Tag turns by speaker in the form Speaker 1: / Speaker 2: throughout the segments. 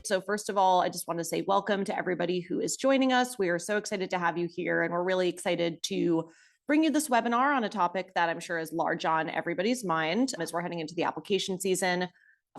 Speaker 1: So first of all, I just want to say welcome to everybody who is joining us. We are so excited to have you here, and we're really excited to bring you this webinar on a topic that I'm sure is large on everybody's mind as we're heading into the application season.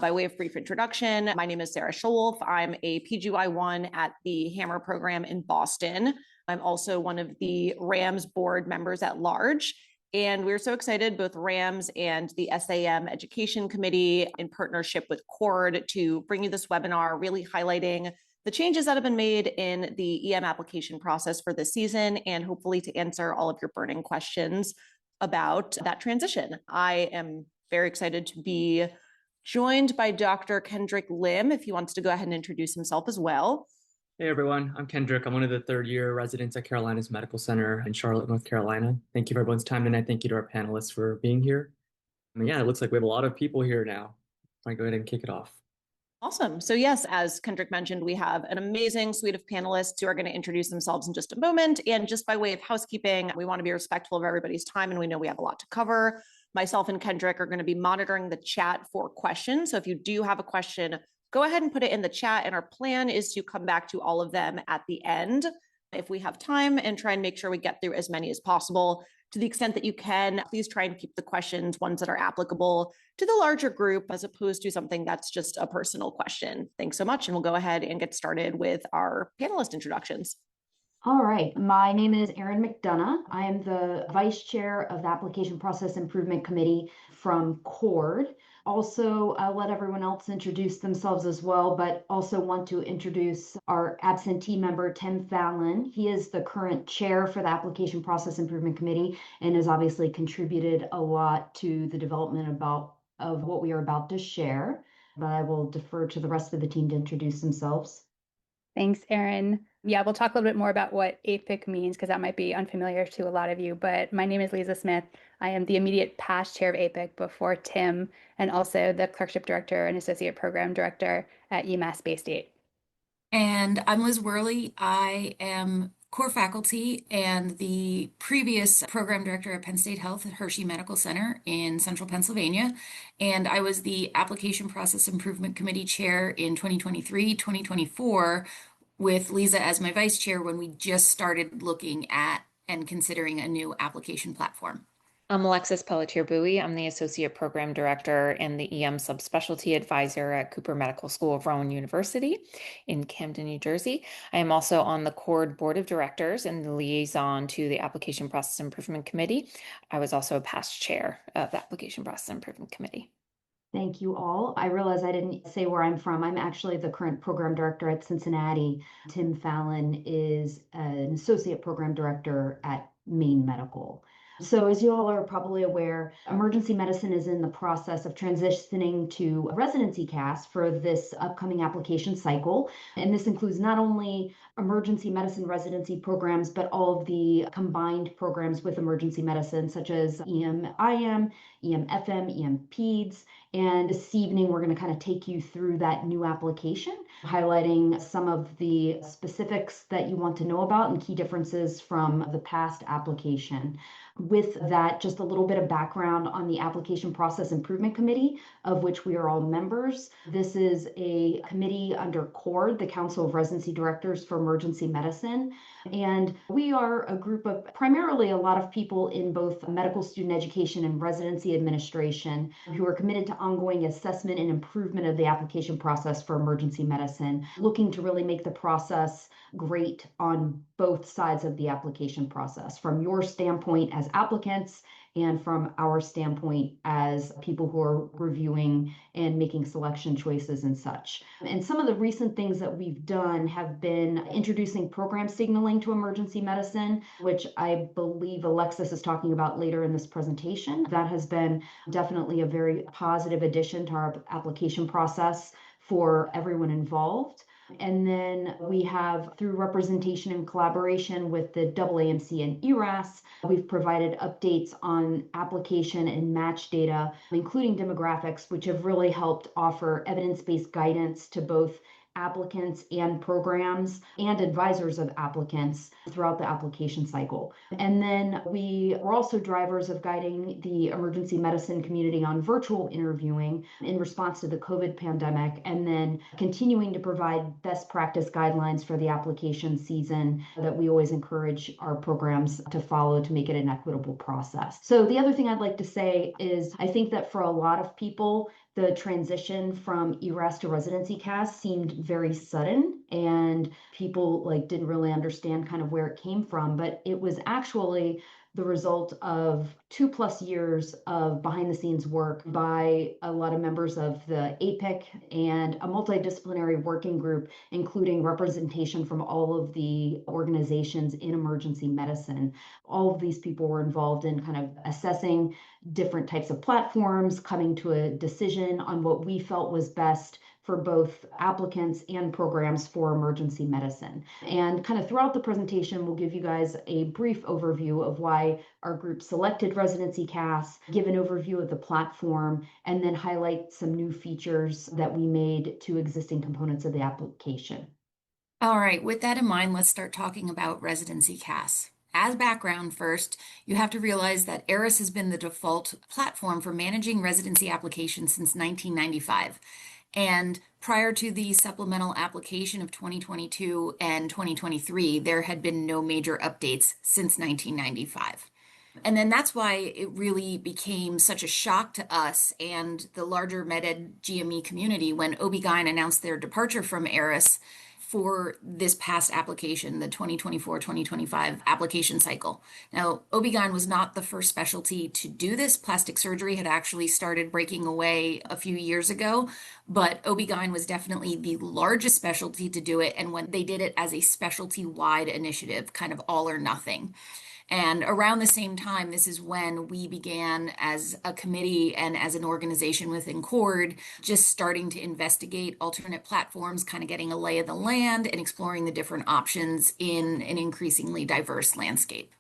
Speaker 1: By way of brief introduction, my name is Sarah Schulwolf. I'm a PGY1 at the Hammer program in Boston. I'm also one of the RAMS board members at large. And we're so excited, both RAMS and the SAEM Education Committee in partnership with CORD, to bring you this webinar, really highlighting the changes that have been made in the EM application process for this season, and hopefully to answer all of your burning questions about that transition. I am very excited to be joined by Dr. Kendrick Lim, if he wants to go ahead and introduce himself as well.
Speaker 2: Hey everyone, I'm Kendrick. I'm one of the third-year residents at Carolinas Medical Center in Charlotte, North Carolina. Thank you for everyone's time tonight. Thank you to our panelists for being here. Yeah, it looks like we have a lot of people here now. I'll go ahead and kick it off.
Speaker 1: Awesome. So yes, as Kendrick mentioned, we have an amazing suite of panelists who are going to introduce themselves in just a moment. And just by way of housekeeping, we want to be respectful of everybody's time, and we know we have a lot to cover. Myself and Kendrick are going to be monitoring the chat for questions. So if you do have a question, go ahead and put it in the chat, and our plan is to come back to all of them at the end if we have time, and try and make sure we get through as many as possible. To the extent that you can, please try and keep the questions ones that are applicable to the larger group as opposed to something that's just a personal question. Thanks so much, and we'll go ahead and get started with our panelist introductions.
Speaker 3: All right, my name is Erin McDonough. I am the Vice Chair of the Application Process Improvement Committee from CORD. Also, I'll let everyone else introduce themselves as well, but also want to introduce our absentee member, Tim Fallon. He is the current chair for the Application Process Improvement Committee and has obviously contributed a lot to the development of what we are about to share. But I will defer to the rest of the team to introduce themselves.
Speaker 4: Thanks, Erin. Yeah, we'll talk a little bit more about what APIC means because that might be unfamiliar to a lot of you. But my name is Lisa Smith. I am the immediate past chair of APIC before Tim, and also the clerkship director and associate program director at UMass Bay State.
Speaker 5: And I'm Liz Worley. I am core faculty and the previous program director at Penn State Health at Hershey Medical Center in central Pennsylvania. And I was the Application Process Improvement Committee chair in 2023-2024 with Lisa as my vice chair when we just started looking at and considering a new application platform.
Speaker 6: I'm Alexis Pelletier-Bowie. I'm the Associate Program Director and the EM Subspecialty Advisor at Cooper Medical School of Rowan University in Camden, New Jersey. I am also on the CORD Board of Directors and the liaison to the Application Process Improvement Committee. I was also a past chair of the Application Process Improvement Committee.
Speaker 3: Thank you all. I realize I didn't say where I'm from. I'm actually the current program director at Cincinnati. Tim Fallon is an associate program director at Maine Medical. So as you all are probably aware, emergency medicine is in the process of transitioning to ResidencyCAS for this upcoming application cycle. And this includes not only emergency medicine residency programs, but all of the combined programs with emergency medicine, such as EM-IM, EM-FM, EM-PEDS. And this evening, we're going to kind of take you through that new application, highlighting some of the specifics that you want to know about and key differences from the past application. With that, just a little bit of background on the Application Process Improvement Committee, of which we are all members. This is a committee under CORD, the Council of Residency Directors for Emergency Medicine. And we are a group of primarily a lot of people in both medical student education and residency administration who are committed to ongoing assessment and improvement of the application process for emergency medicine, looking to really make the process great on both sides of the application process, from your standpoint as applicants and from our standpoint as people who are reviewing and making selection choices and such. And some of the recent things that we've done have been introducing program signaling to emergency medicine, which I believe Alexis is talking about later in this presentation. That has been definitely a very positive addition to our application process for everyone involved. And then we have, through representation and collaboration with the AAMC and ERAS, we've provided updates on application and match data, including demographics, which have really helped offer evidence-based guidance to both applicants and programs and advisors of applicants throughout the application cycle. And then we were also drivers of guiding the emergency medicine community on virtual interviewing in response to the COVID pandemic, and then continuing to provide best practice guidelines for the application season that we always encourage our programs to follow to make it an equitable process. So the other thing I'd like to say is I think that for a lot of people, the transition from ERAS to ResidencyCAS seemed very sudden, and people didn't really understand kind of where it came from, but it was actually the result of 2+ years of behind the scenes work by a lot of members of the APIC and a multidisciplinary working group, including representation from all of the organizations in emergency medicine. All of these people were involved in kind of assessing different types of platforms, coming to a decision on what we felt was best for both applicants and programs for emergency medicine. And kind of throughout the presentation, we'll give you guys a brief overview of why our group selected ResidencyCAS, give an overview of the platform, and then highlight some new features that we made to existing components of the application.
Speaker 5: All right, with that in mind, let's start talking about ResidencyCAS. As background first, you have to realize that ERAS has been the default platform for managing residency applications since 1995. And prior to the supplemental application of 2022 and 2023, there had been no major updates since 1995. And then that's why it really became such a shock to us and the larger MedEd GME community when OB-GYN announced their departure from ERAS for this past application, the 2024-2025 application cycle. Now, OB-GYN was not the first specialty to do this. Plastic surgery had actually started breaking away a few years ago, but OB-GYN was definitely the largest specialty to do it, and when they did it as a specialty-wide initiative, kind of all or nothing. And around the same time, this is when we began as a committee and as an organization within CORD, just starting to investigate alternate platforms, kind of getting a lay of the land and exploring the different options in an increasingly diverse landscape.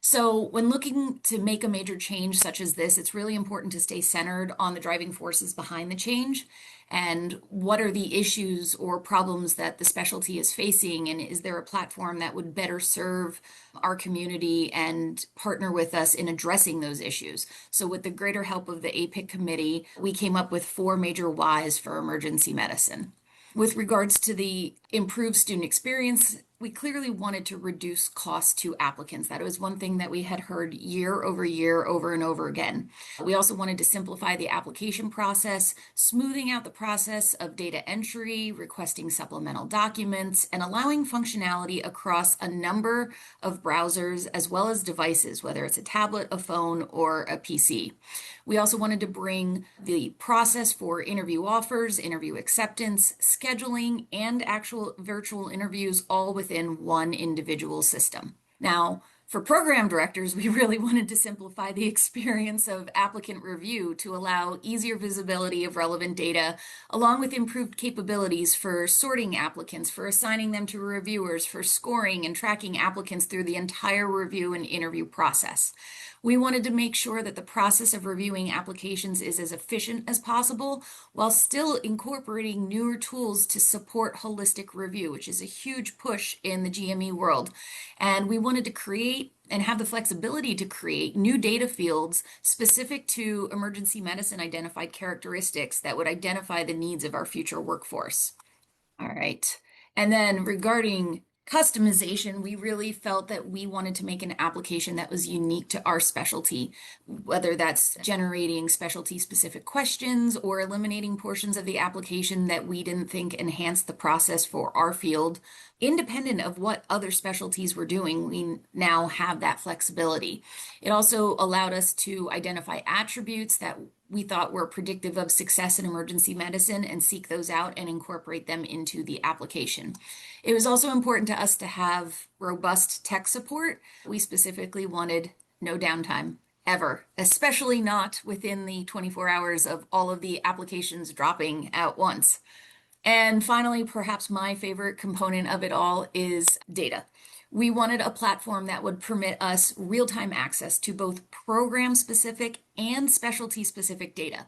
Speaker 5: So when looking to make a major change such as this, it's really important to stay centered on the driving forces behind the change and what are the issues or problems that the specialty is facing, and is there a platform that would better serve our community and partner with us in addressing those issues. So with the greater help of the APIC committee, we came up with 4 major whys for emergency medicine. With regards to the improved student experience, we clearly wanted to reduce costs to applicants. That was one thing that we had heard year over year, over and over again. We also wanted to simplify the application process, smoothing out the process of data entry, requesting supplemental documents, and allowing functionality across a number of browsers as well as devices, whether it's a tablet, a phone, or a PC. We also wanted to bring the process for interview offers, interview acceptance, scheduling, and actual virtual interviews all within one individual system. Now, for program directors, we really wanted to simplify the experience of applicant review to allow easier visibility of relevant data, along with improved capabilities for sorting applicants, for assigning them to reviewers, for scoring and tracking applicants through the entire review and interview process. We wanted to make sure that the process of reviewing applications is as efficient as possible while still incorporating newer tools to support holistic review, which is a huge push in the GME world. And we wanted to create and have the flexibility to create new data fields specific to emergency medicine identified characteristics that would identify the needs of our future workforce. All right. And then regarding customization, we really felt that we wanted to make an application that was unique to our specialty, whether that's generating specialty specific questions or eliminating portions of the application that we didn't think enhanced the process for our field. Independent of what other specialties were doing, we now have that flexibility. It also allowed us to identify attributes that we thought were predictive of success in emergency medicine and seek those out and incorporate them into the application. It was also important to us to have robust tech support. We specifically wanted no downtime ever, especially not within the 24 hours of all of the applications dropping at once. And finally, perhaps my favorite component of it all is data. We wanted a platform that would permit us real-time access to both program-specific and specialty-specific data.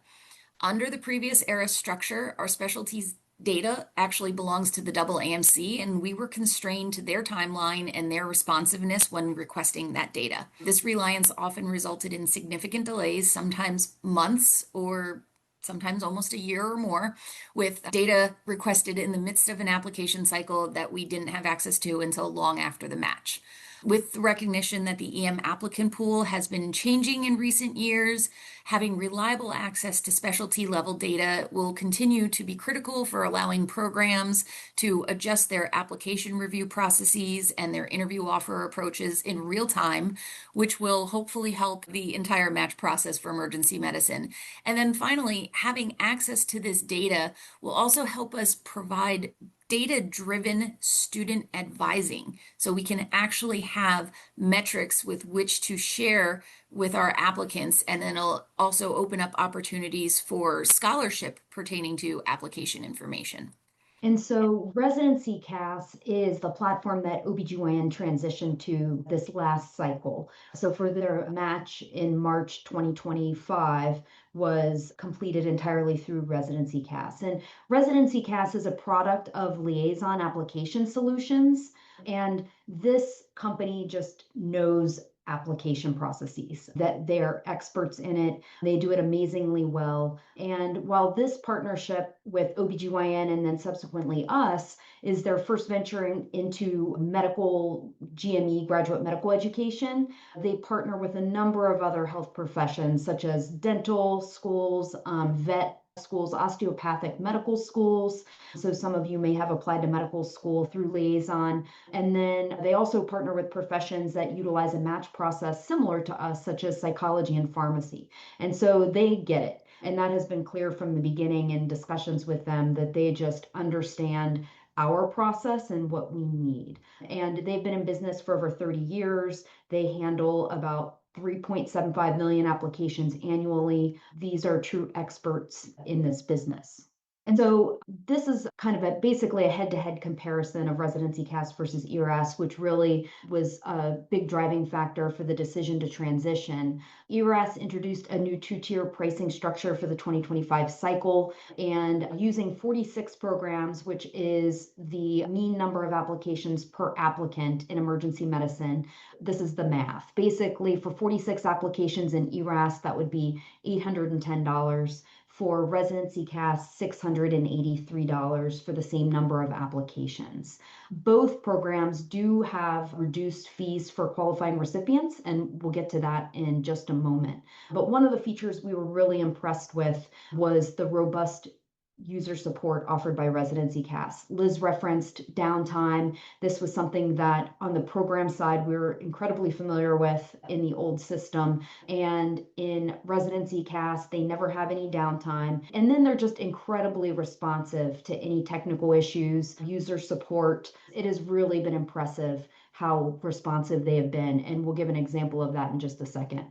Speaker 5: Under the previous ERAS structure, our specialties data actually belongs to the double AMC, and we were constrained to their timeline and their responsiveness when requesting that data. This reliance often resulted in significant delays, sometimes months or sometimes almost a year or more, with data requested in the midst of an application cycle that we didn't have access to until long after the match. With the recognition that the EM applicant pool has been changing in recent years, having reliable access to specialty level data will continue to be critical for allowing programs to adjust their application review processes and their interview offer approaches in real time, which will hopefully help the entire match process for emergency medicine. And then finally, having access to this data will also help us provide data-driven student advising, so we can actually have metrics with which to share with our applicants, and then it'll also open up opportunities for scholarship pertaining to application information.
Speaker 3: And so ResidencyCAS is the platform that OBGYN transitioned to this last cycle. So for their match in March 2025 was completed entirely through ResidencyCAS. And ResidencyCAS is a product of Liaison Application Solutions. And this company just knows application processes, that they're experts in it. They do it amazingly well. And while this partnership with OBGYN and then subsequently us is their first venturing into medical GME, graduate medical education, they partner with a number of other health professions such as dental schools, vet schools, osteopathic medical schools. So some of you may have applied to medical school through Liaison. And then they also partner with professions that utilize a match process similar to us, such as psychology and pharmacy. And so they get it. And that has been clear from the beginning in discussions with them that they just understand our process and what we need. And they've been in business for over 30 years. They handle about 3.75 million applications annually. These are true experts in this business. And so this is kind of basically a head-to-head comparison of ResidencyCAS versus ERAS, which really was a big driving factor for the decision to transition. ERAS introduced a new two-tier pricing structure for the 2025 cycle, and using 46 programs, which is the mean number of applications per applicant in emergency medicine. This is the math. Basically, for 46 applications in ERAS, that would be $810. For ResidencyCAS, $683 for the same number of applications. Both programs do have reduced fees for qualifying recipients, and we'll get to that in just a moment. But one of the features we were really impressed with was the robust user support offered by ResidencyCAS. Liz referenced downtime. This was something that on the program side we were incredibly familiar with in the old system. And in ResidencyCAS, they never have any downtime. And then they're just incredibly responsive to any technical issues, user support. It has really been impressive how responsive they have been. And we'll give an example of that in just a second.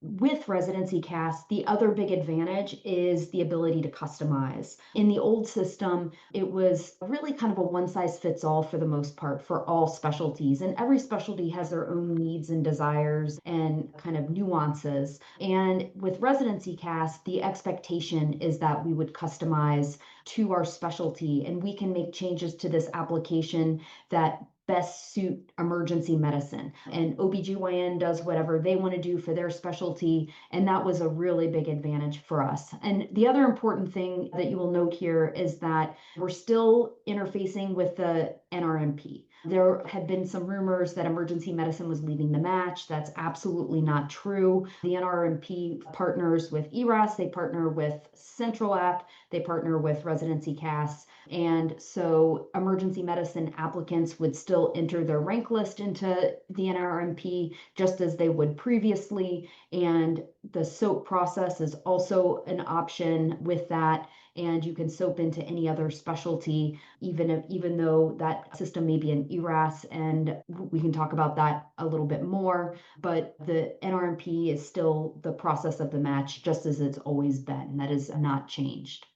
Speaker 3: With ResidencyCAS, the other big advantage is the ability to customize. In the old system, it was really kind of a one-size-fits-all for the most part for all specialties, and every specialty has their own needs and desires and kind of nuances. And with ResidencyCAS, the expectation is that we would customize to our specialty, and we can make changes to this application that best suit emergency medicine. And OBGYN does whatever they want to do for their specialty. And that was a really big advantage for us. And the other important thing that you will note here is that we're still interfacing with the NRMP. There had been some rumors that emergency medicine was leaving the match. That's absolutely not true. The NRMP partners with ERAS, they partner with Central App, they partner with ResidencyCAS. And so emergency medicine applicants would still enter their rank list into the NRMP just as they would previously. And the SOAP process is also an option with that. And you can SOAP into any other specialty, even though that system may be an ERAS, and we can talk about that a little bit more. But the NRMP is still the process of the match, just as it's always been. That is not changed.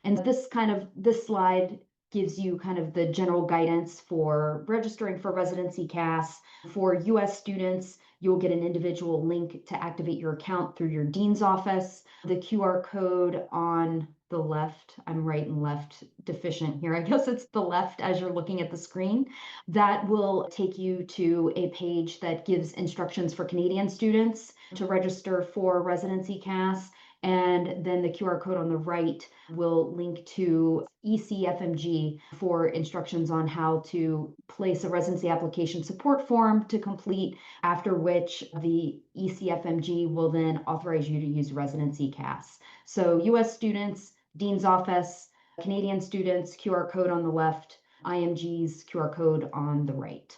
Speaker 3: And this slide gives you kind of the general guidance for registering for ResidencyCAS. For US students, You'll get an individual link to activate your account through your dean's office. The QR code on the left, I'm right and left deficient here. I guess it's the left as you're looking at the screen. That will take you to a page that gives instructions for Canadian students to register for ResidencyCAS. And then the QR code on the right will link to ECFMG for instructions on how to place a residency application support form to complete, after which the ECFMG will then authorize you to use ResidencyCAS. So US students, Dean's Office, Canadian students, QR code on the left, IMG's QR code on the right.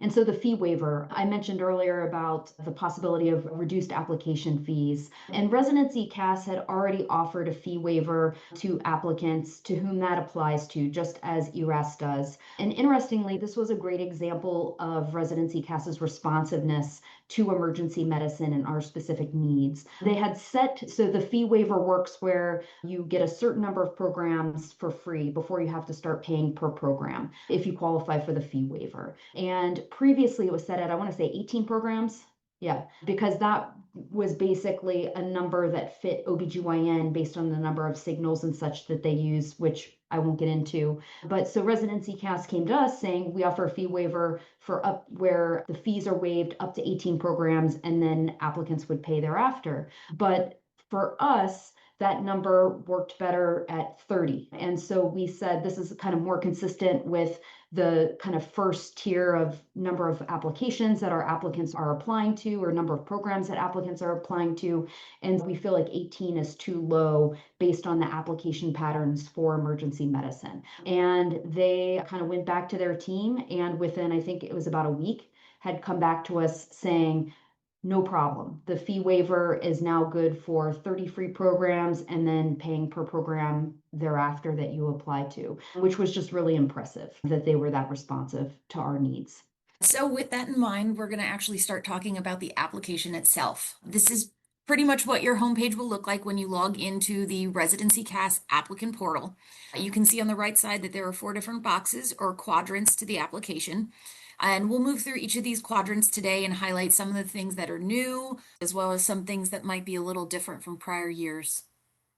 Speaker 3: And so the fee waiver, I mentioned earlier about the possibility of reduced application fees. And ResidencyCAS had already offered a fee waiver to applicants to whom that applies to, just as ERAS does. And interestingly, this was a great example of ResidencyCAS's responsiveness to emergency medicine and our specific needs. They had set, so the fee waiver works where you get a certain number of programs for free before you have to start paying per program if you qualify for the fee waiver. And previously it was set at, I want to say 18 programs. Yeah, because that was basically a number that fit OBGYN based on the number of signals and such that they use, which I won't get into. But so ResidencyCAS came to us saying we offer a fee waiver for up where the fees are waived up to 18 programs and then applicants would pay thereafter. But for us, that number worked better at 30. And so we said this is kind of more consistent with the kind of first tier of number of applications that our applicants are applying to, or number of programs that applicants are applying to. And we feel like 18 is too low based on the application patterns for emergency medicine. And they kind of went back to their team, and within, I think it was about a week, had come back to us saying, no problem. The fee waiver is now good for 30 free programs and then paying per program thereafter that you apply to, which was just really impressive that they were that responsive to our needs.
Speaker 5: So with that in mind, we're going to actually start talking about the application itself. This is pretty much what your homepage will look like when you log into the ResidencyCAS applicant portal. You can see on the right side that there are 4 different boxes or quadrants to the application. And we'll move through each of these quadrants today and highlight some of the things that are new, as well as some things that might be a little different from prior years.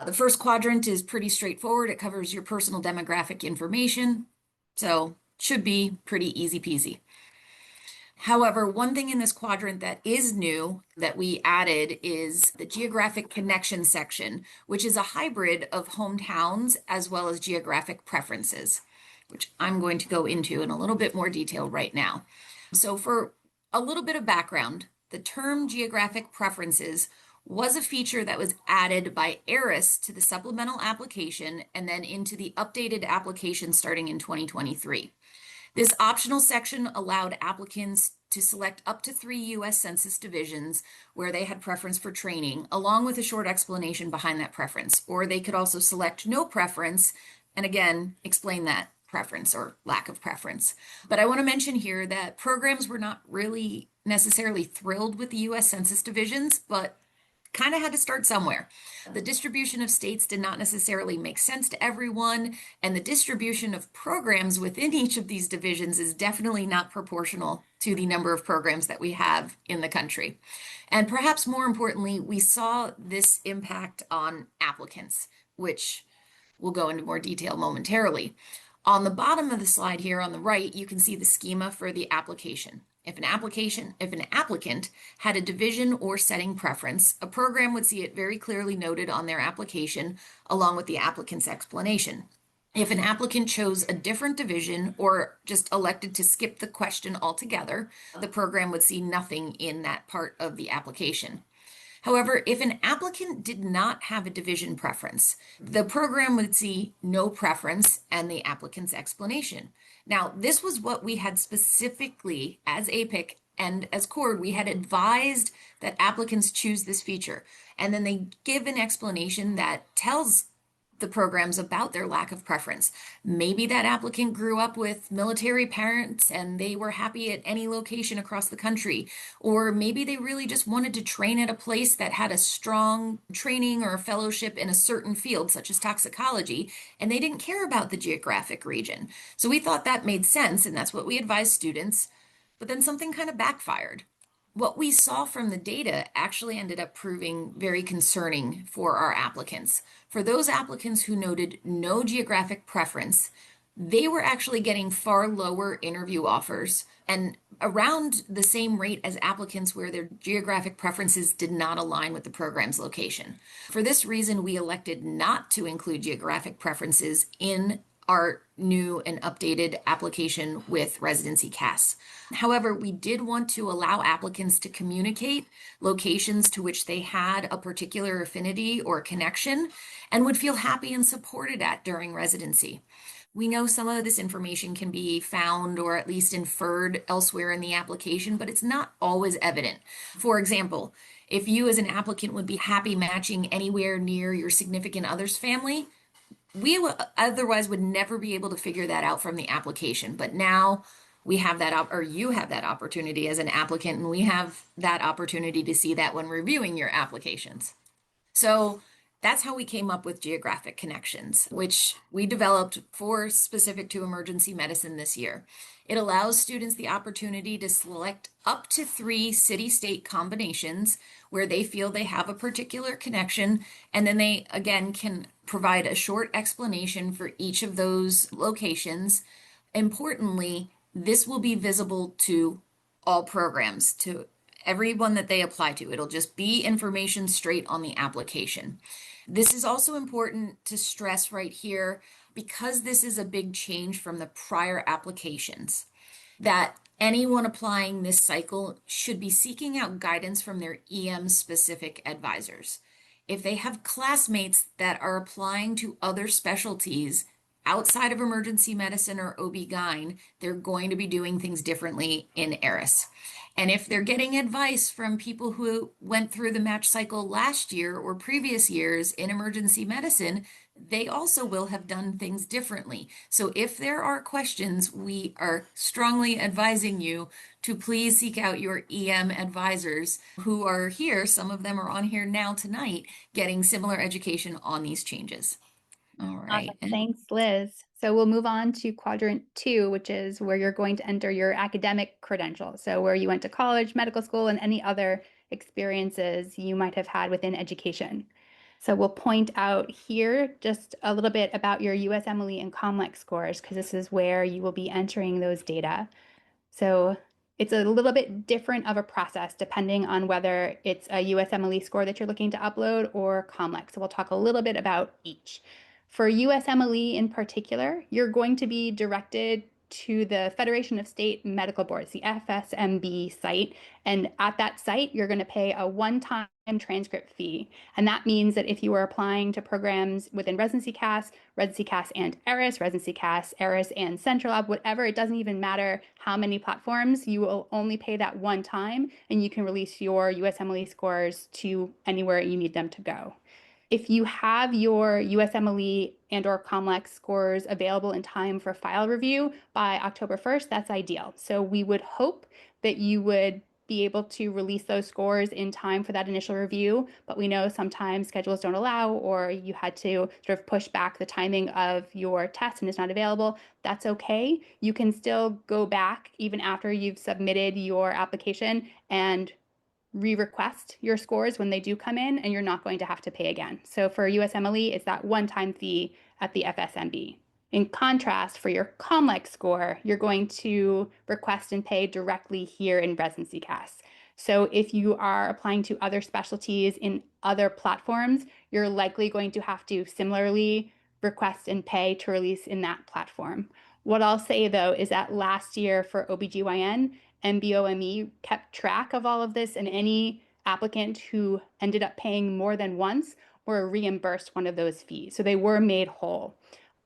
Speaker 5: The first quadrant is pretty straightforward. It covers your personal demographic information, so should be pretty easy peasy. However, one thing in this quadrant that is new that we added is the geographic connection section, which is a hybrid of hometowns as well as geographic preferences, which I'm going to go into in a little bit more detail right now. So for a little bit of background, the term geographic preferences was a feature that was added by ERAS to the supplemental application and then into the updated application starting in 2023. This optional section allowed applicants to select up to 3 U.S. Census divisions where they had preference for training, along with a short explanation behind that preference. Or they could also select no preference, and again, explain that preference or lack of preference. But I want to mention here that programs were not really necessarily thrilled with the U.S. Census divisions, but kind of had to start somewhere. The distribution of states did not necessarily make sense to everyone, and the distribution of programs within each of these divisions is definitely not proportional to the number of programs that we have in the country. And perhaps more importantly, we saw this impact on applicants, which we'll go into more detail momentarily. On the bottom of the slide here on the right, you can see the schema for the application. If an applicant had a division or setting preference, a program would see it very clearly noted on their application along with the applicant's explanation. If an applicant chose a different division or just elected to skip the question altogether, the program would see nothing in that part of the application. However, if an applicant did not have a division preference, the program would see no preference and the applicant's explanation. Now, this was what we had specifically as APIC and as CORD, we had advised that applicants choose this feature. And then they give an explanation that tells the programs about their lack of preference. Maybe that applicant grew up with military parents and they were happy at any location across the country. Or maybe they really just wanted to train at a place that had a strong training or a fellowship in a certain field, such as toxicology, and they didn't care about the geographic region. So we thought that made sense, and that's what we advised students. But then something kind of backfired. What we saw from the data actually ended up proving very concerning for our applicants. For those applicants who noted no geographic preference, they were actually getting far lower interview offers and around the same rate as applicants where their geographic preferences did not align with the program's location. For this reason, we elected not to include geographic preferences in our new and updated application with ResidencyCAS. However, we did want to allow applicants to communicate locations to which they had a particular affinity or connection and would feel happy and supported at during residency. We know some of this information can be found or at least inferred elsewhere in the application, but it's not always evident. For example, if you as an applicant would be happy matching anywhere near your significant other's family, we otherwise would never be able to figure that out from the application. But now we have that, or you have that opportunity as an applicant, and we have that opportunity to see that when reviewing your applications. So that's how we came up with geographic connections, which we developed for specific to emergency medicine this year. It allows students the opportunity to select up to 3 city-state combinations where they feel they have a particular connection, and then they, again, can provide a short explanation for each of those locations. Importantly, this will be visible to all programs, to everyone that they apply to. It'll just be information straight on the application. This is also important to stress right here because this is a big change from the prior applications, that anyone applying this cycle should be seeking out guidance from their EM-specific advisors. If they have classmates that are applying to other specialties outside of emergency medicine or OB-GYN, they're going to be doing things differently in ERIS. And if they're getting advice from people who went through the match cycle last year or previous years in emergency medicine, they also will have done things differently. So if there are questions, we are strongly advising you to please seek out your EM advisors who are here. Some of them are on here now tonight, getting similar education on these changes. All right.
Speaker 4: Awesome. Thanks, Liz. So we'll move on to quadrant 2, which is where you're going to enter your academic credentials. So where you went to college, medical school, and any other experiences you might have had within education. So we'll point out here just a little bit about your USMLE and COMLEX scores, because this is where you will be entering those data. So it's a little bit different of a process depending on whether it's a USMLE score that you're looking to upload or COMLEX. So we'll talk a little bit about each. For USMLE in particular, you're going to be directed to the Federation of State Medical Boards, the FSMB site. And at that site, you're going to pay a one-time transcript fee. And that means that if you are applying to programs within ResidencyCAS, ResidencyCAS and ResidencyCAS, ERIS, and Central Lab, whatever, it doesn't even matter how many platforms, you will only pay that one time, and you can release your USMLE scores to anywhere you need them to go. If you have your USMLE and or COMLEX scores available in time for file review by October 1st, that's ideal. So we would hope that you would be able to release those scores in time for that initial review, but we know sometimes schedules don't allow, or you had to sort of push back the timing of your test and it's not available. That's okay. You can still go back even after you've submitted your application and re-request your scores when they do come in, and you're not going to have to pay again. So for USMLE, it's that one-time fee at the FSMB. In contrast, for your COMLEX score, you're going to request and pay directly here in ResidencyCAS. So if you are applying to other specialties in other platforms, you're likely going to have to similarly request and pay to release in that platform. What I'll say though is that last year for OBGYN, MBOME kept track of all of this, and any applicant who ended up paying more than once were reimbursed one of those fees. So they were made whole.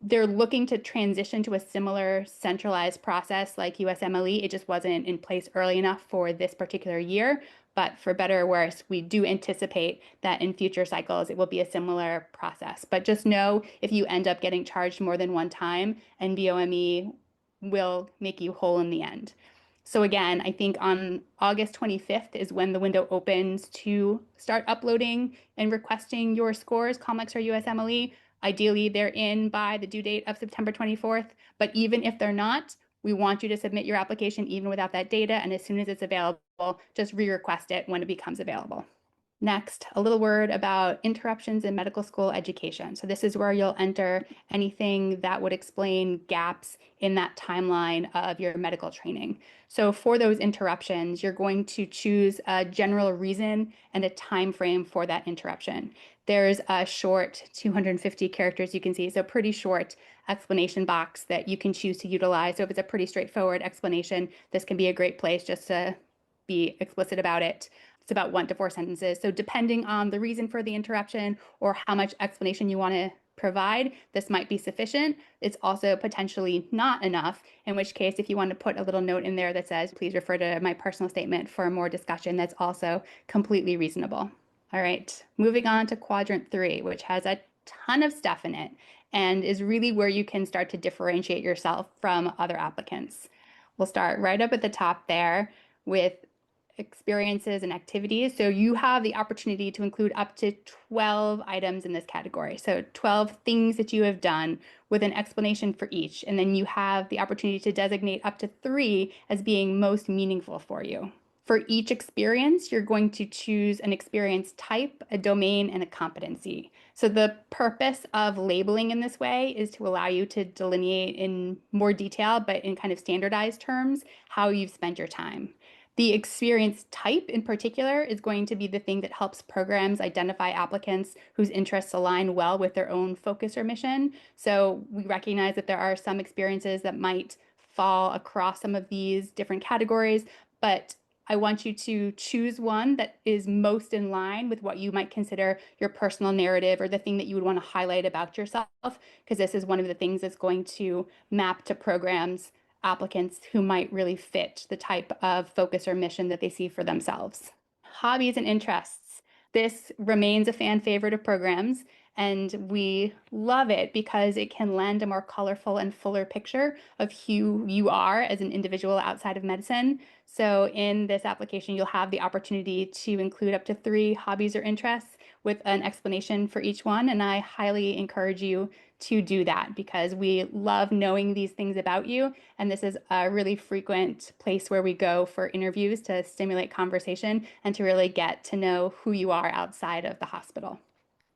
Speaker 4: They're looking to transition to a similar centralized process like USMLE. It just wasn't in place early enough for this particular year. But for better or worse, we do anticipate that in future cycles, it will be a similar process. But just know if you end up getting charged more than one time, NBOME will make you whole in the end. So again, I think on August 25th is when the window opens to start uploading and requesting your scores, COMLEX or USMLE. Ideally, they're in by the due date of September 24th. But even if they're not, We want you to submit your application even without that data, and as soon as it's available, just re-request it when it becomes available. Next, a little word about interruptions in medical school education. So this is where you'll enter anything that would explain gaps in that timeline of your medical training. So for those interruptions, you're going to choose a general reason and a time frame for that interruption. There's a short 250 characters you can see, so pretty short explanation box that you can choose to utilize. So if it's a pretty straightforward explanation, this can be a great place just to be explicit about it. It's about 1 to 4 sentences. So depending on the reason for the interruption or how much explanation you want to provide, this might be sufficient. It's also potentially not enough, in which case, if you want to put a little note in there that says, please refer to my personal statement for more discussion, that's also completely reasonable. All right, moving on to quadrant 3, which has a ton of stuff in it and is really where you can start to differentiate yourself from other applicants. We'll start right up at the top there with experiences and activities. So you have the opportunity to include up to 12 items in this category. So 12 things that you have done with an explanation for each. And then you have the opportunity to designate up to 3 as being most meaningful for you. For each experience, you're going to choose an experience type, a domain, and a competency. So the purpose of labeling in this way is to allow you to delineate in more detail, but in kind of standardized terms, how you've spent your time. The experience type in particular is going to be the thing that helps programs identify applicants whose interests align well with their own focus or mission. So we recognize that there are some experiences that might fall across some of these different categories, but I want you to choose one that is most in line with what you might consider your personal narrative or the thing that you would want to highlight about yourself, because this is one of the things that's going to map to programs applicants who might really fit the type of focus or mission that they see for themselves. Hobbies and interests. This remains a fan favorite of programs, and we love it because it can lend a more colorful and fuller picture of who you are as an individual outside of medicine. So in this application, you'll have the opportunity to include up to 3 hobbies or interests with an explanation for each one, and I highly encourage you to do that because we love knowing these things about you, and this is a really frequent place where we go for interviews to stimulate conversation and to really get to know who you are outside of the hospital.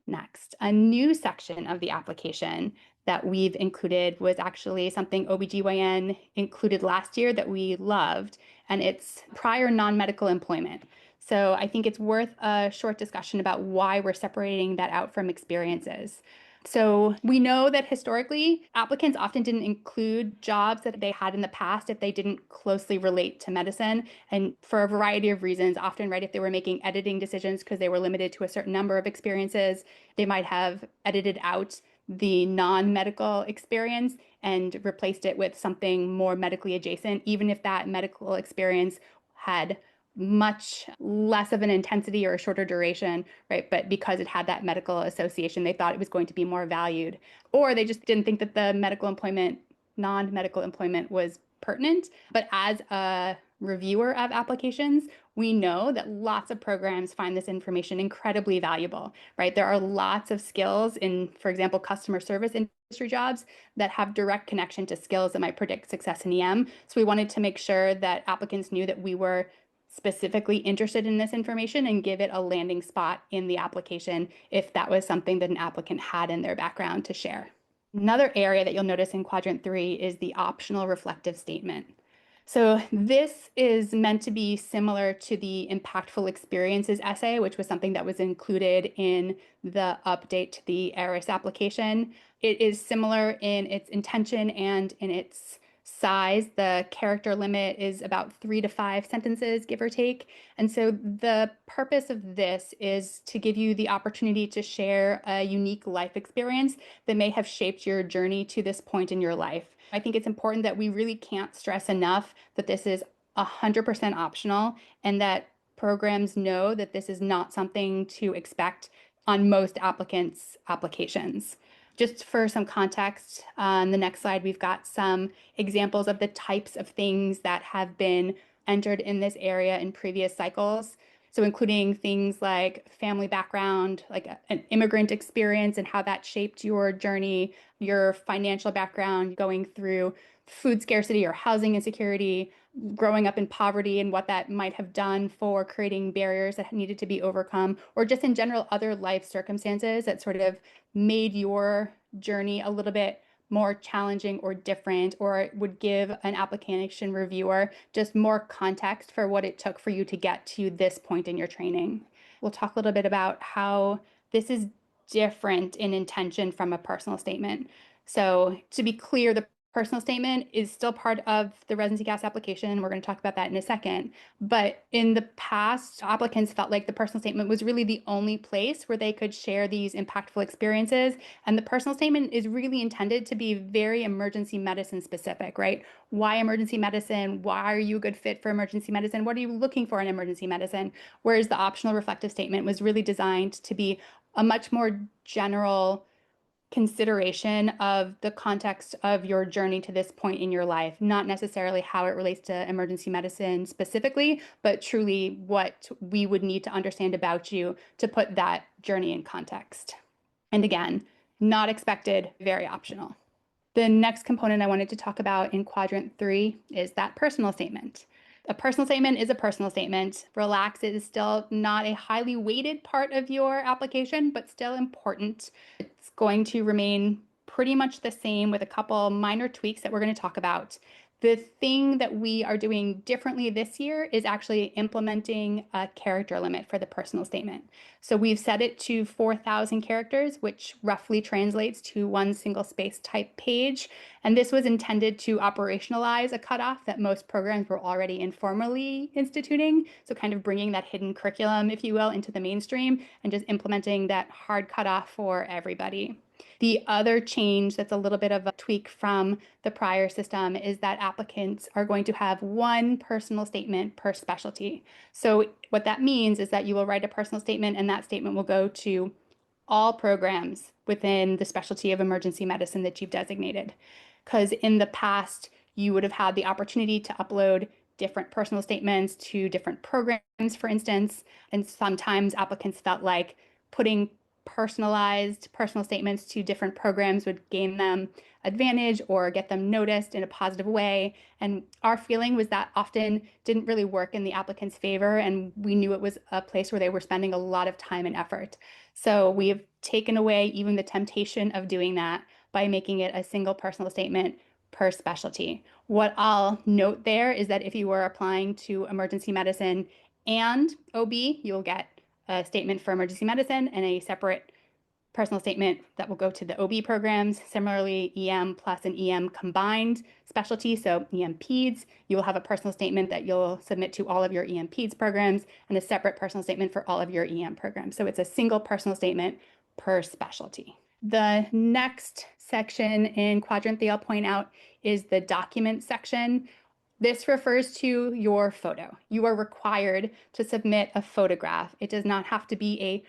Speaker 4: Next, a new section of the application that we've included was actually something OBGYN included last year that we loved, and it's prior non-medical employment. So I think it's worth a short discussion about why we're separating that out from experiences. So we know that historically, applicants often didn't include jobs that they had in the past if they didn't closely relate to medicine. And for a variety of reasons, often, right, if they were making editing decisions because they were limited to a certain number of experiences, they might have edited out the non-medical experience and replaced it with something more medically adjacent, even if that medical experience had much less of an intensity or a shorter duration, right? But because it had that medical association, they thought it was going to be more valued, or they just didn't think that the non-medical employment was pertinent. But as a reviewer of applications, we know that lots of programs find this information incredibly valuable, right? There are lots of skills in, for example, customer service industry jobs that have direct connection to skills that might predict success in EM. So we wanted to make sure that applicants knew that we were specifically interested in this information and give it a landing spot in the application if that was something that an applicant had in their background to share. Another area that you'll notice in quadrant 3 is the optional reflective statement. So this is meant to be similar to the impactful experiences essay, which was something that was included in the update to the ERIS application. It is similar in its intention and in its size. The character limit is about 3 to 5 sentences, give or take. And so the purpose of this is to give you the opportunity to share a unique life experience that may have shaped your journey to this point in your life. I think it's important that we really can't stress enough that this is 100% optional and that programs know that this is not something to expect on most applicants' applications. Just for some context, on the next slide, we've got some examples of the types of things that have been entered in this area in previous cycles. So including things like family background, like an immigrant experience and how that shaped your journey, your financial background going through food scarcity or housing insecurity, growing up in poverty and what that might have done for creating barriers that needed to be overcome, or just in general, other life circumstances that sort of made your journey a little bit more challenging or different, or would give an application reviewer just more context for what it took for you to get to this point in your training. We'll talk a little bit about how this is different in intention from a personal statement. So to be clear, the personal statement is still part of the ResidencyCAS application. We're going to talk about that in a second. But in the past, applicants felt like the personal statement was really the only place where they could share these impactful experiences. And the personal statement is really intended to be very emergency medicine specific, right? Why emergency medicine? Why are you a good fit for emergency medicine? What are you looking for in emergency medicine? Whereas the optional reflective statement was really designed to be a much more general consideration of the context of your journey to this point in your life, not necessarily how it relates to emergency medicine specifically, but truly what we would need to understand about you to put that journey in context. And again, not expected, very optional. The next component I wanted to talk about in quadrant 3 is that personal statement. A personal statement is a personal statement. Relax, it is still not a highly weighted part of your application, but still important. It's going to remain pretty much the same with a couple minor tweaks that we're going to talk about. The thing that we are doing differently this year is actually implementing a character limit for the personal statement. So we've set it to 4,000 characters, which roughly translates to one single space type page. And this was intended to operationalize a cutoff that most programs were already informally instituting. So kind of bringing that hidden curriculum, if you will, into the mainstream and just implementing that hard cutoff for everybody. The other change that's a little bit of a tweak from the prior system is that applicants are going to have one personal statement per specialty. So what that means is that you will write a personal statement and that statement will go to all programs within the specialty of emergency medicine that you've designated. Because in the past, you would have had the opportunity to upload different personal statements to different programs, for instance, and sometimes applicants felt like putting personalized personal statements to different programs would gain them advantage or get them noticed in a positive way. And our feeling was that often didn't really work in the applicant's favor, and we knew it was a place where they were spending a lot of time and effort. So we have taken away even the temptation of doing that by making it a single personal statement per specialty. What I'll note there is that if you were applying to emergency medicine and OB, you'll get a statement for emergency medicine and a separate personal statement that will go to the OB programs. Similarly, EM plus an EM combined specialty, so EM Peds, you will have a personal statement that you'll submit to all of your EM Peds programs and a separate personal statement for all of your EM programs. So it's a single personal statement per specialty. The next section in quadrant 3 I'll point out is the document section. This refers to your photo. You are required to submit a photograph. It does not have to be a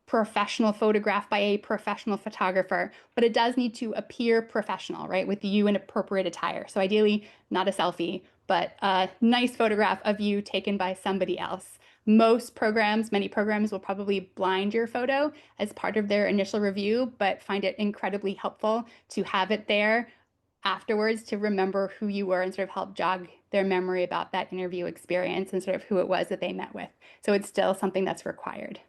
Speaker 4: professional photograph by a professional photographer, but it does need to appear professional, right? With you in appropriate attire. So ideally, not a selfie, but a nice photograph of you taken by somebody else. Most programs, many programs will probably blind your photo as part of their initial review, but find it incredibly helpful to have it there afterwards to remember who you were and sort of help jog their memory about that interview experience and sort of who it was that they met with. So it's still something that's required.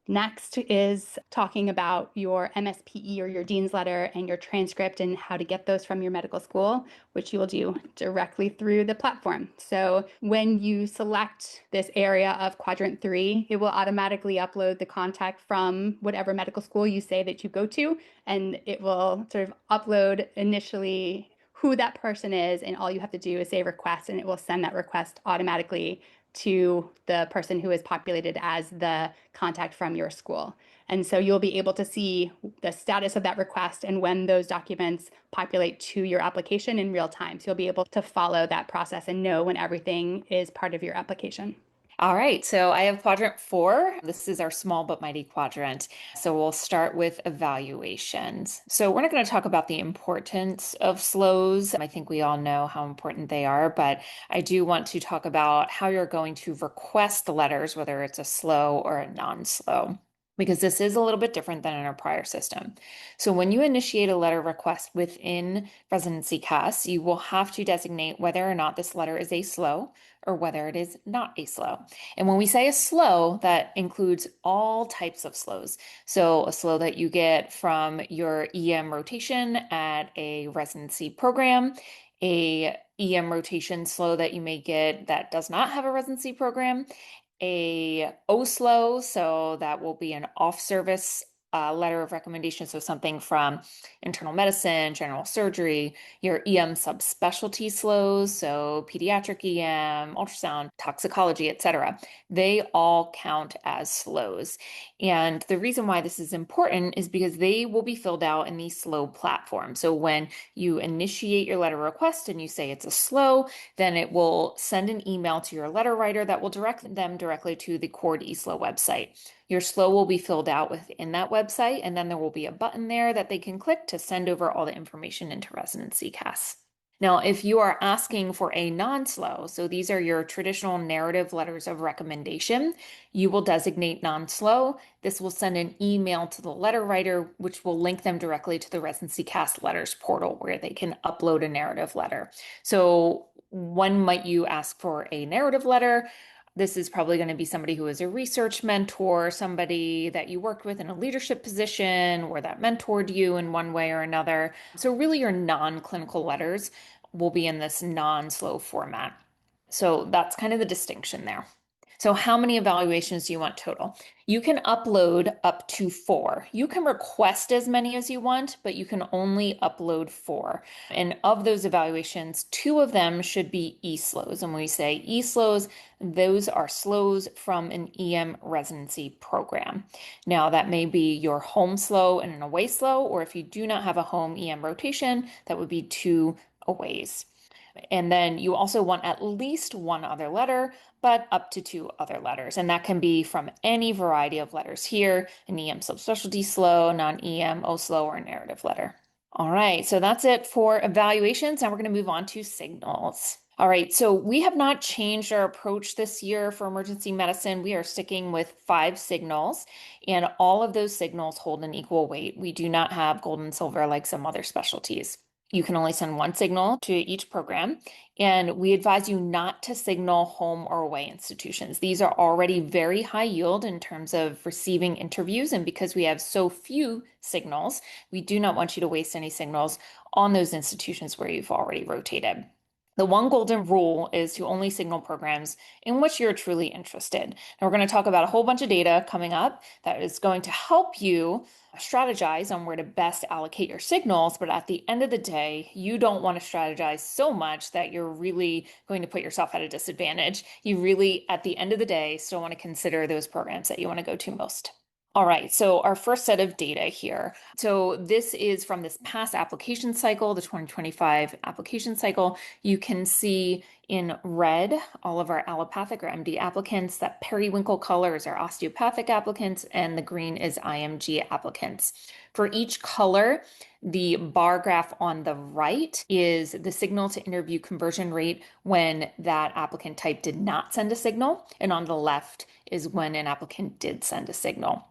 Speaker 4: Next is talking about your MSPE or your Dean's letter and your transcript and how to get those from your medical school, which you will do directly through the platform. So when you select this area of quadrant 3, it will automatically upload the contact from whatever medical school you say that you go to, and it will sort of upload initially who that person is, and all you have to do is say request, and it will send that request automatically to the person who is populated as the contact from your school. And so you'll be able to see the status of that request and when those documents populate to your application in real time. So you'll be able to follow that process and know when everything is part of your application.
Speaker 6: All right, so I have quadrant 4. This is our small but mighty quadrant. So we'll start with evaluations. So we're not going to talk about the importance of SLOs. I think we all know how important they are, but I do want to talk about how you're going to request the letters, whether it's a SLO or a non-SLO. because this is a little bit different than in our prior system. So when you initiate a letter request within ResidencyCAS, you will have to designate whether or not this letter is a SLO or whether it is not a SLO. And when we say a SLO, that includes all types of SLOs. So a SLO that you get from your EM rotation at a residency program, a EM rotation SLO that you may get that does not have a residency program, a OSLO, so that will be an off-service letter of recommendation, so something from internal medicine, general surgery, your EM subspecialty SLOs, so pediatric EM, ultrasound, toxicology, etc. They all count as SLOs. And the reason why this is important is because they will be filled out in the SLO platform. So when you initiate your letter request and you say it's a SLO, then it will send an email to your letter writer that will direct them directly to the Cord eSLO website. Your SLO will be filled out within that website, and then there will be a button there that they can click to send over all the information into ResidencyCAS. Now, if you are asking for a non-SLO, so these are your traditional narrative letters of recommendation, you will designate non-SLO. This will send an email to the letter writer, which will link them directly to the ResidencyCAS letters portal where they can upload a narrative letter. So when might you ask for a narrative letter? This is probably going to be somebody who is a research mentor, somebody that you worked with in a leadership position or that mentored you in one way or another. So really your non-clinical letters will be in this non-SLO format. So that's kind of the distinction there. So how many evaluations do you want total? You can upload up to 4. You can request as many as you want, but you can only upload 4. And of those evaluations, 2 of them should be eSLOs. And when we say eSLOs, those are SLOs from an EM residency program. Now, that may be your home SLO and an away SLO, or if you do not have a home EM rotation, that would be 2 aways. And then you also want at least 1 other letter, but up to 2 other letters. And that can be from any variety of letters here, an EM subspecialty SLO, non-EM, OSLO, or a narrative letter. All right, so that's it for evaluations. Now we're going to move on to signals. All right, so we have not changed our approach this year for emergency medicine. We are sticking with 5 signals, and all of those signals hold an equal weight. We do not have gold and silver like some other specialties. You can only send 1 signal to each program, and we advise you not to signal home or away institutions. These are already very high yield in terms of receiving interviews, and because we have so few signals, we do not want you to waste any signals on those institutions where you've already rotated. The one golden rule is to only signal programs in which you're truly interested. And we're going to talk about a whole bunch of data coming up that is going to help you strategize on where to best allocate your signals, but at the end of the day, you don't want to strategize so much that you're really going to put yourself at a disadvantage. You really, at the end of the day, still want to consider those programs that you want to go to most. All right, so our first set of data here. So this is from this past application cycle, the 2025 application cycle. You can see in red all of our allopathic or MD applicants. That periwinkle color is our osteopathic applicants, and the green is IMG applicants. For each color, the bar graph on the right is the signal to interview conversion rate when that applicant type did not send a signal, and on the left is when an applicant did send a signal.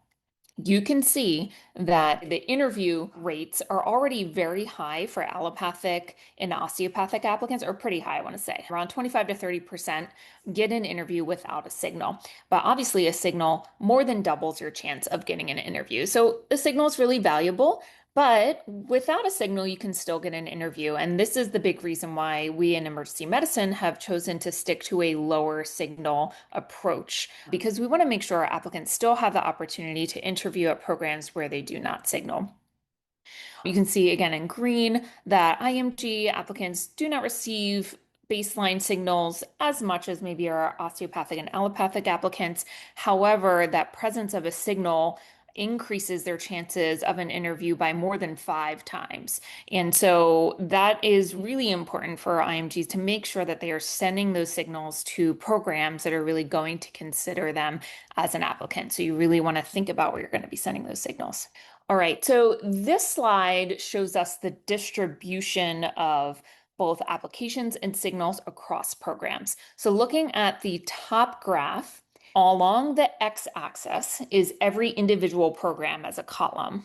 Speaker 6: You can see that the interview rates are already very high for allopathic and osteopathic applicants, or pretty high, I want to say. Around 25 to 30% get an interview without a signal. But obviously a signal more than doubles your chance of getting an interview. So a signal is really valuable. But without a signal, you can still get an interview. And this is the big reason why we in emergency medicine have chosen to stick to a lower signal approach, because we want to make sure our applicants still have the opportunity to interview at programs where they do not signal. You can see again in green that IMG applicants do not receive baseline signals as much as maybe our osteopathic and allopathic applicants. However, that presence of a signal increases their chances of an interview by more than 5 times. And so that is really important for our IMGs to make sure that they are sending those signals to programs that are really going to consider them as an applicant. So you really want to think about where you're going to be sending those signals. All right, so this slide shows us the distribution of both applications and signals across programs. So looking at the top graph, Along the x-axis is every individual program as a column.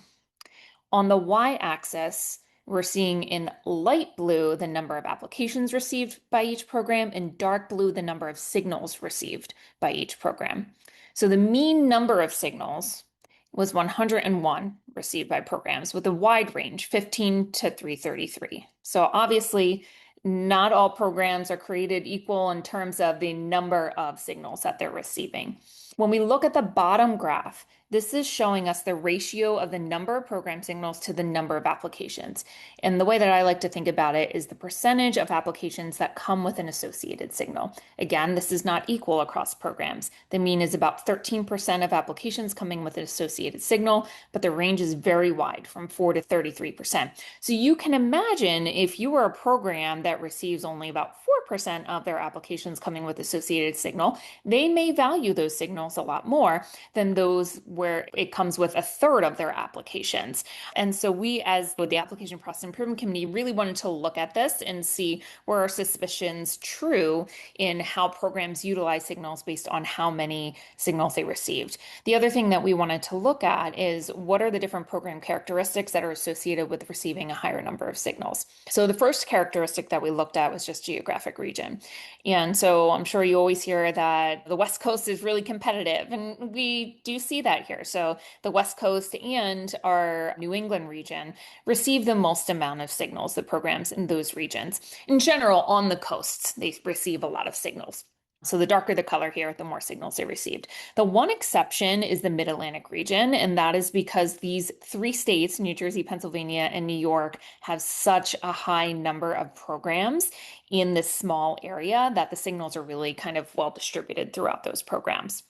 Speaker 6: On the y-axis, we're seeing in light blue the number of applications received by each program, and dark blue the number of signals received by each program. So the mean number of signals was 101 received by programs with a wide range, 15 to 333. So obviously, not all programs are created equal in terms of the number of signals that they're receiving. When we look at the bottom graph, this is showing us the ratio of the number of program signals to the number of applications. And the way that I like to think about it is the percentage of applications that come with an associated signal. Again, this is not equal across programs. The mean is about 13% of applications coming with an associated signal, but the range is very wide, from 4 to 33%. So you can imagine if you were a program that receives only about 4% of their applications coming with associated signal, they may value those signals a lot more than those where it comes with a third of their applications. And so we, as with the Application Process Improvement Committee, really wanted to look at this and see were our suspicions true in how programs utilize signals based on how many signals they received. The other thing that we wanted to look at is what are the different program characteristics that are associated with receiving a higher number of signals. So the first characteristic that we looked at was just geographic region. And so I'm sure you always hear that the West Coast is really competitive, and we do see that here. So the West Coast and our New England region receive the most amount of signals, the programs in those regions. In general, on the coasts, they receive a lot of signals. So the darker the color here, the more signals they received. The one exception is the Mid-Atlantic region, and that is because these three states, New Jersey, Pennsylvania, and New York, have such a high number of programs in this small area that the signals are really kind of well distributed throughout those programs.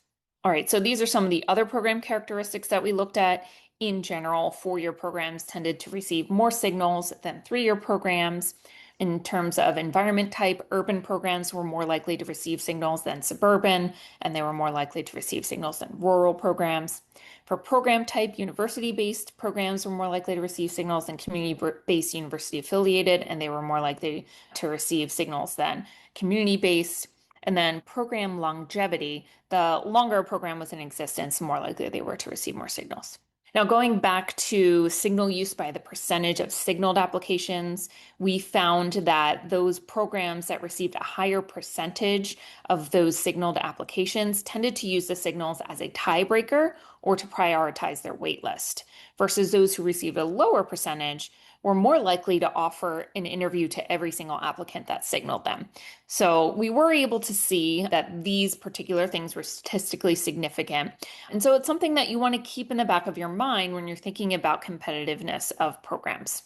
Speaker 6: All right, so these are some of the other program characteristics that we looked at. In general, four-year programs tended to receive more signals than three-year programs. In terms of environment type, urban programs were more likely to receive signals than suburban, and they were more likely to receive signals than rural programs. For program type, university-based programs were more likely to receive signals than community-based university affiliated, and they were more likely to receive signals than community-based. And then program longevity, the longer a program was in existence, the more likely they were to receive more signals. Now, going back to signal use by the percentage of signaled applications, we found that those programs that received a higher percentage of those signaled applications tended to use the signals as a tiebreaker or to prioritize their wait list, versus those who received a lower percentage were more likely to offer an interview to every single applicant that signaled them. So we were able to see that these particular things were statistically significant. And so it's something that you want to keep in the back of your mind when you're thinking about competitiveness of programs.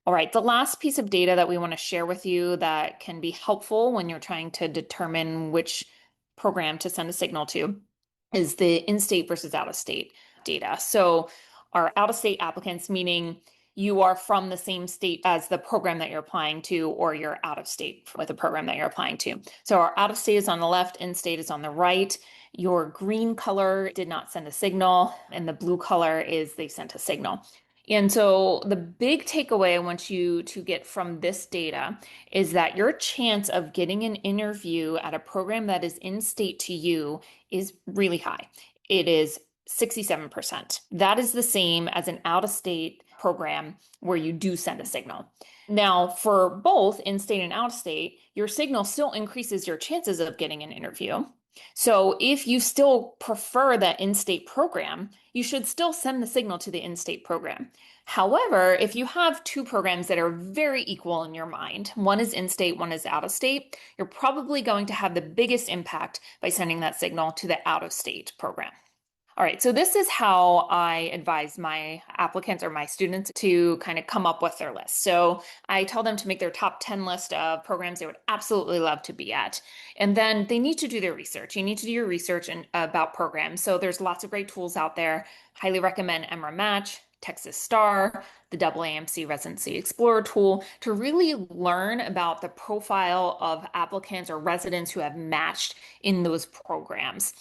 Speaker 6: All right, the last piece of data that we want to share with you that can be helpful when you're trying to determine which program to send a signal to is the in-state versus out-of-state data. So our out-of-state applicants, meaning you are from the same state as the program that you're applying to, or you're out of state with the program that you're applying to. So our out of state is on the left, in-state is on the right. Your green color did not send a signal, and the blue color is they sent a signal. And so the big takeaway I want you to get from this data is that your chance of getting an interview at a program that is in-state to you is really high. It is 67%. That is the same as an out-of-state program where you do send a signal. Now, for both in-state and out-of-state, your signal still increases your chances of getting an interview. So if you still prefer that in-state program, you should still send the signal to the in-state program. However, if you have two programs that are very equal in your mind, one is in-state, one is out-of-state, you're probably going to have the biggest impact by sending that signal to the out-of-state program. All right, so this is how I advise my applicants or my students to kind of come up with their list. So I tell them to make their top 10 list of programs they would absolutely love to be at. And then they need to do their research. You need to do your research about programs. So there's lots of great tools out there. Highly recommend MRA Match, Texas Star, the AAMC Residency Explorer tool to really learn about the profile of applicants or residents who have matched in those programs.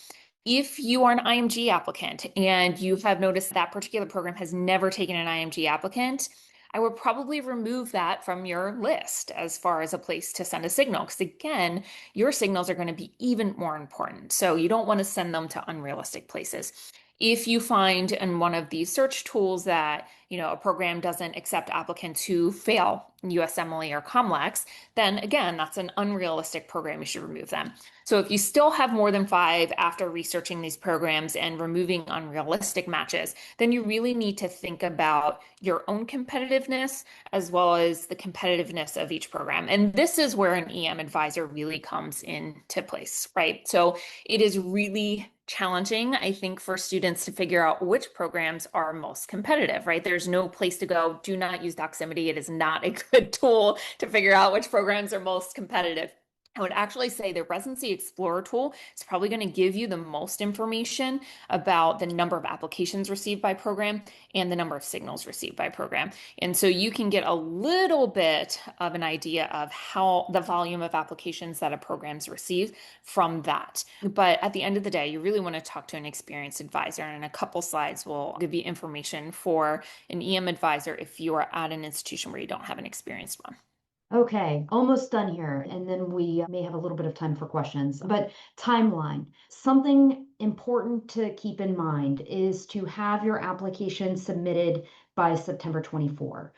Speaker 6: If you are an IMG applicant and you have noticed that particular program has never taken an IMG applicant, I would probably remove that from your list as far as a place to send a signal. Because again, your signals are going to be even more important. So you don't want to send them to unrealistic places. If you find in one of these search tools that, a program doesn't accept applicants who fail USMLE or COMLEX, then again, that's an unrealistic program. You should remove them. So if you still have more than 5 after researching these programs and removing unrealistic matches, then you really need to think about your own competitiveness as well as the competitiveness of each program. And this is where an EM advisor really comes into place, right? So it is really challenging, I think, for students to figure out which programs are most competitive, right? There's no place to go. Do not use Doximity. It is not a good tool to figure out which programs are most competitive. I would actually say the Residency Explorer tool is probably going to give you the most information about the number of applications received by program and the number of signals received by program. And so you can get a little bit of an idea of how the volume of applications that a program's received from that. But at the end of the day, you really want to talk to an experienced advisor, and in a couple slides will give you information for an EM advisor if you are at an institution where you don't have an experienced one.
Speaker 3: Okay, almost done here. And then we may have a little bit of time for questions. But timeline, something important to keep in mind is to have your application submitted by September 24.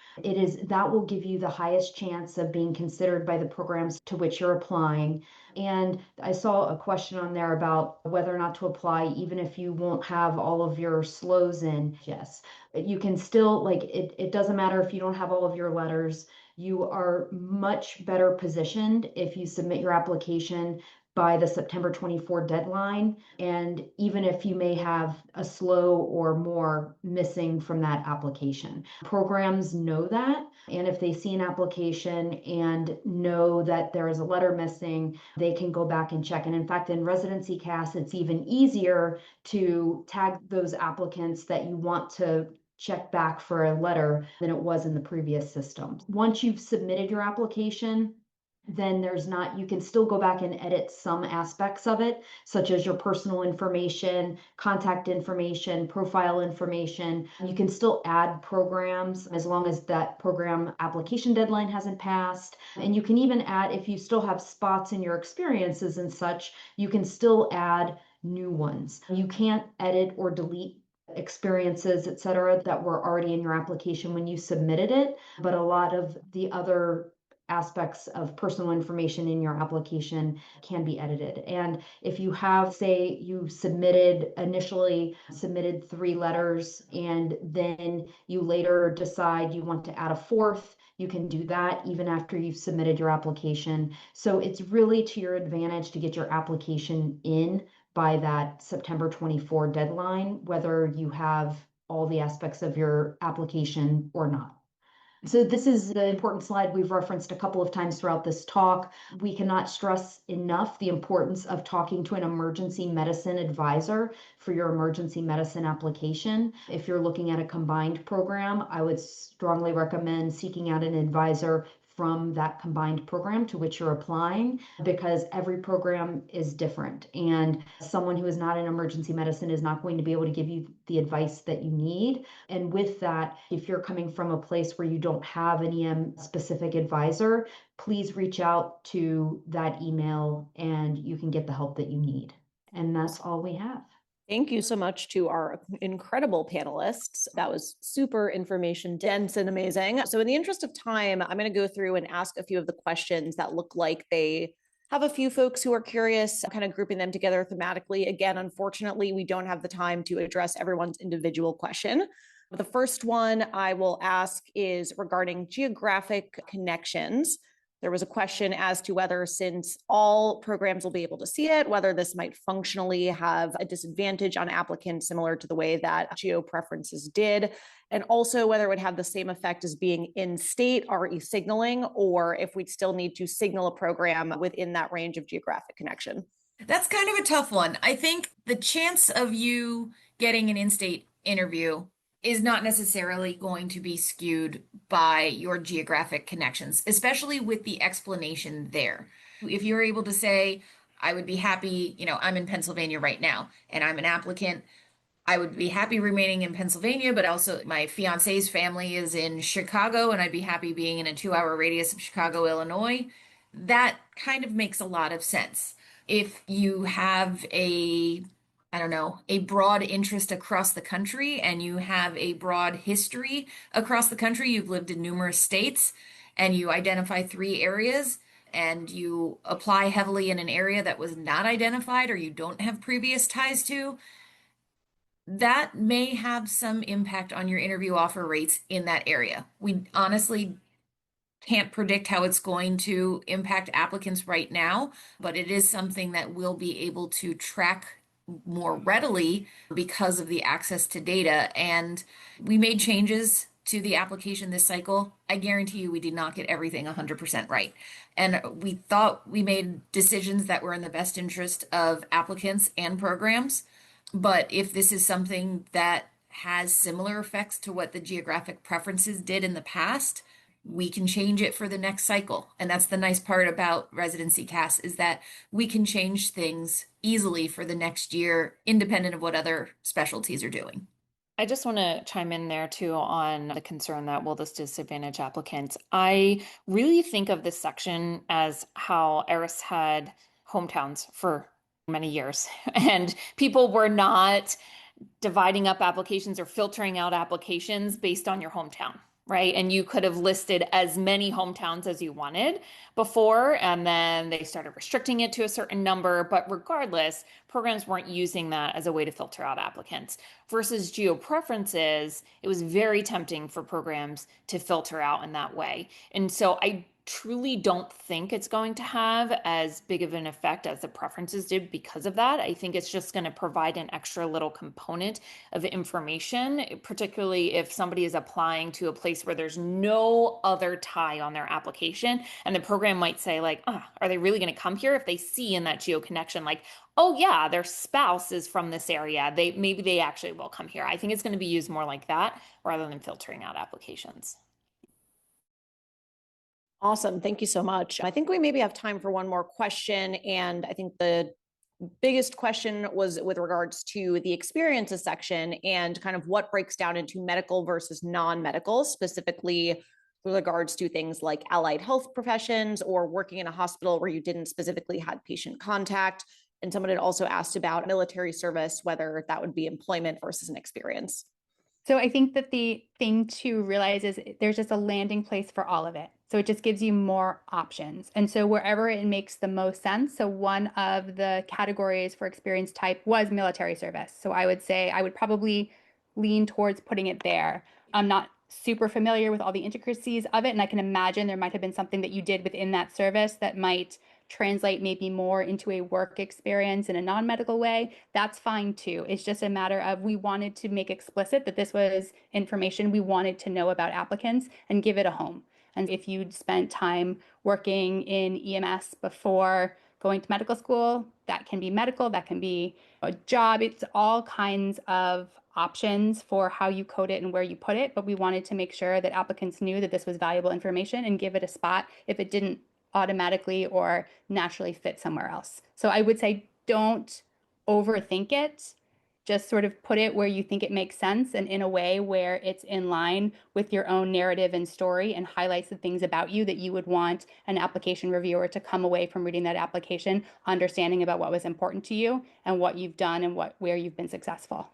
Speaker 3: That will give you the highest chance of being considered by the programs to which you're applying. And I saw a question on there about whether or not to apply, even if you won't have all of your SLOs in. Yes, you can still, it doesn't matter if you don't have all of your letters. You are much better positioned if you submit your application by the September 24 deadline. And even if you may have a SLO or more missing from that application, programs know that. And if they see an application and know that there is a letter missing, they can go back and check. And in fact, in ResidencyCAS, it's even easier to tag those applicants that you want to check back for a letter than it was in the previous system. Once you've submitted your application, then you can still go back and edit some aspects of it, such as your personal information, contact information, profile information. You can still add programs as long as that program application deadline hasn't passed. And you can even add, if you still have spots in your experiences and such, you can still add new ones. You can't edit or delete experiences, et cetera, that were already in your application when you submitted it, but a lot of the other aspects of personal information in your application can be edited. And if you have, say, you initially submitted 3 letters, and then you later decide you want to add a 4th, you can do that even after you've submitted your application. So it's really to your advantage to get your application in by that September 24 deadline, whether you have all the aspects of your application or not. So this is the important slide we've referenced a couple of times throughout this talk. We cannot stress enough the importance of talking to an emergency medicine advisor for your emergency medicine application. If you're looking at a combined program, I would strongly recommend seeking out an advisor from that combined program to which you're applying, because every program is different, and someone who is not in emergency medicine is not going to be able to give you the advice that you need. And with that, if you're coming from a place where you don't have an EM specific advisor, please reach out to that email and you can get the help that you need. And that's all we have.
Speaker 1: Thank you so much to our incredible panelists. That was super information dense and amazing. So in the interest of time, I'm going to go through and ask a few of the questions that look like they have a few folks who are curious, kind of grouping them together thematically. Again, unfortunately, we don't have the time to address everyone's individual question. The first one I will ask is regarding geographic connections. There was a question as to whether, since all programs will be able to see it, whether this might functionally have a disadvantage on applicants similar to the way that geo preferences did, and also whether it would have the same effect as being in-state RE signaling, or if we'd still need to signal a program within that range of geographic connection.
Speaker 5: That's kind of a tough one. I think the chance of you getting an in-state interview is not necessarily going to be skewed by your geographic connections, especially with the explanation there. If you're able to say, I would be happy, I'm in Pennsylvania right now, and I'm an applicant, I would be happy remaining in Pennsylvania, but also my fiance's family is in Chicago, and I'd be happy being in a 2 hour radius of Chicago, Illinois. That kind of makes a lot of sense. If you have I don't know, a broad interest across the country and you have a broad history across the country, you've lived in numerous states, and you identify 3 areas, and you apply heavily in an area that was not identified or you don't have previous ties to, that may have some impact on your interview offer rates in that area. We honestly can't predict how it's going to impact applicants right now, but it is something that we'll be able to track more readily because of the access to data. And we made changes to the application this cycle. I guarantee you we did not get everything 100% right. And we thought we made decisions that were in the best interest of applicants and programs. But if this is something that has similar effects to what the geographic preferences did in the past, we can change it for the next cycle. And that's the nice part about ResidencyCAS, is that we can change things easily for the next year, independent of what other specialties are doing.
Speaker 6: I just want to chime in there too on the concern that will this disadvantage applicants. I really think of this section as how Eris had hometowns for many years, and people were not dividing up applications or filtering out applications based on your hometown, right? And you could have listed as many hometowns as you wanted before, and then they started restricting it to a certain number. But regardless, programs weren't using that as a way to filter out applicants. Versus geo preferences, it was very tempting for programs to filter out in that way. And so I truly don't think it's going to have as big of an effect as the preferences did because of that. I think it's just going to provide an extra little component of information, particularly if somebody is applying to a place where there's no other tie on their application. And the program might say like, oh, are they really going to come here? If they see in that geo connection, like, oh yeah, their spouse is from this area, maybe they actually will come here. I think it's going to be used more like that rather than filtering out applications.
Speaker 1: Awesome. Thank you so much. I think we maybe have time for one more question. And I think the biggest question was with regards to the experiences section and kind of what breaks down into medical versus non-medical, specifically with regards to things like allied health professions or working in a hospital where you didn't specifically had patient contact. And someone had also asked about military service, whether that would be employment versus an experience.
Speaker 4: So I think that the thing to realize is there's just a landing place for all of it. So it just gives you more options. And so wherever it makes the most sense. So one of the categories for experience type was military service. So I would say I would probably lean towards putting it there. I'm not super familiar with all the intricacies of it, and I can imagine there might have been something that you did within that service that might translate maybe more into a work experience in a non-medical way. That's fine too. It's just a matter of we wanted to make explicit that this was information we wanted to know about applicants and give it a home. And if you'd spent time working in EMS before going to medical school, that can be medical, that can be a job. It's all kinds of options for how you code it and where you put it. But we wanted to make sure that applicants knew that this was valuable information and give it a spot if it didn't automatically or naturally fit somewhere else. So I would say don't overthink it. Just sort of put it where you think it makes sense and in a way where it's in line with your own narrative and story and highlights the things about you that you would want an application reviewer to come away from reading that application understanding about what was important to you and what you've done and where you've been successful.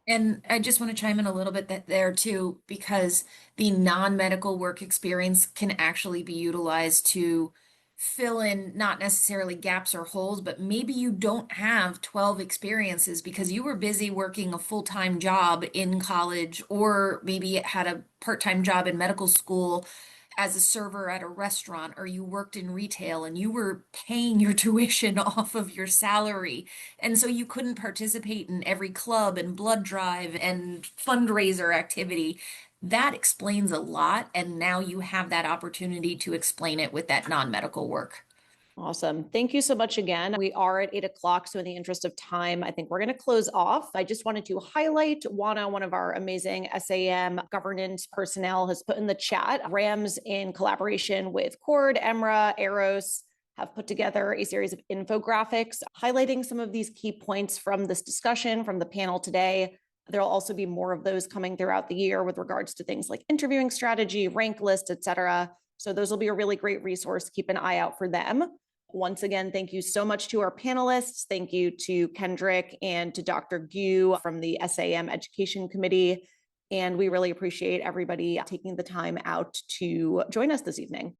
Speaker 5: And I just want to chime in a little bit there too, because the non-medical work experience can actually be utilized to fill in not necessarily gaps or holes, but maybe you don't have 12 experiences because you were busy working a full-time job in college, or maybe had a part-time job in medical school as a server at a restaurant, or you worked in retail and you were paying your tuition off of your salary. And so you couldn't participate in every club and blood drive and fundraiser activity. That explains a lot. And now you have that opportunity to explain it with that non-medical work.
Speaker 1: Awesome. Thank you so much again. We are at 8 o'clock. So in the interest of time, I think we're going to close off. I just wanted to highlight Juana, one of our amazing SAM governance personnel, has put in the chat. RAMS, in collaboration with Cord, EMRA, AROS, have put together a series of infographics highlighting some of these key points from this discussion, from the panel today. There'll also be more of those coming throughout the year with regards to things like interviewing strategy, rank list, et cetera. So those will be a really great resource. Keep an eye out for them. Once again, thank you so much to our panelists. Thank you to Kendrick and to Dr. Gu from the SAEM Education Committee. And we really appreciate everybody taking the time out to join us this evening.